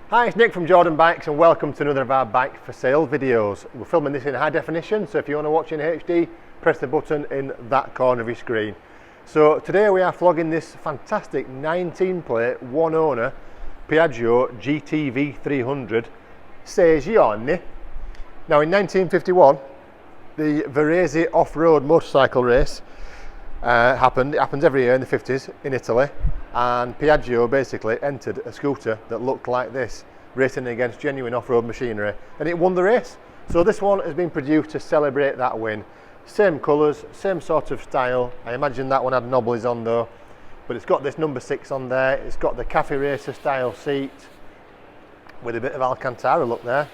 Hi, it's Nick from Jordanbikes and welcome to another of our bike for sale videos. We're filming this in high definition, so if you want to watch in HD, press the button in that corner of your screen. So today we are flogging this fantastic 19 plate, one owner Piaggio GTV300 Sei Giorni. Now in 1951, the Varese off-road motorcycle race happened. It happens every year in the 50s in Italy, and Piaggio basically entered a scooter that looked like this, racing against genuine off-road machinery, and it won the race. So this one has been produced to celebrate that win. Same colours, same sort of style. I imagine that one had knobblies on though, but it's got this number 6 on there. It's got the cafe racer style seat with a bit of Alcantara look there.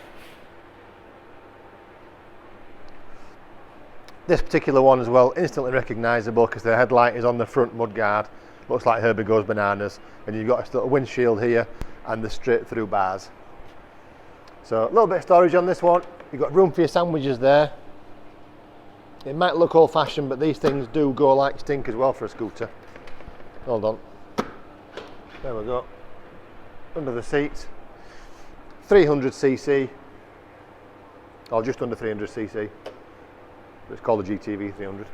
This particular one as well, instantly recognisable because the headlight is on the front mudguard. Looks like Herbie Goes Bananas, and you've got a little windshield here and the straight through bars. So a little bit of storage on this one. You've got room for your sandwiches there. It might look old fashioned, but these things do go like stink as well for a scooter. Hold on. There we go. Under the seat. 300cc, or just under 300cc. It's called the GTV300.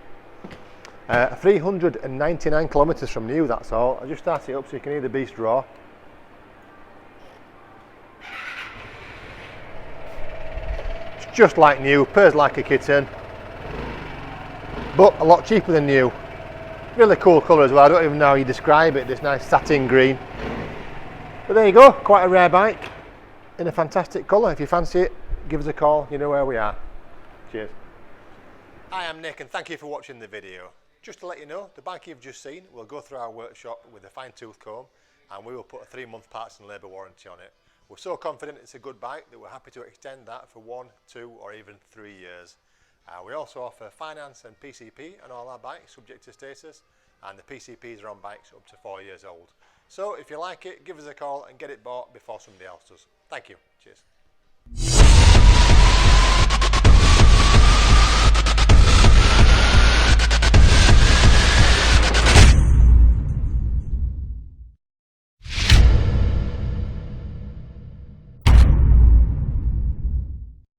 399 kilometres from new, that's all. I'll just start it up so you can hear the beast roar. It's just like new, purrs like a kitten, but a lot cheaper than new. Really cool colour as well. I don't even know how you describe it, this nice satin green. But there you go, quite a rare bike in a fantastic colour. If you fancy it, give us a call, you know where we are. Cheers. Hi, I'm Nick and thank you for watching the video. Just to let you know, the bike you've just seen will go through our workshop with a fine-tooth comb, and we will put a 3-month parts and labour warranty on it. We're so confident it's a good bike that we're happy to extend that for 1, 2 or even 3 years. We also offer finance and PCP on all our bikes subject to status, and the PCPs are on bikes up to 4 years old. So if you like it, give us a call and get it bought before somebody else does. Thank you. Cheers.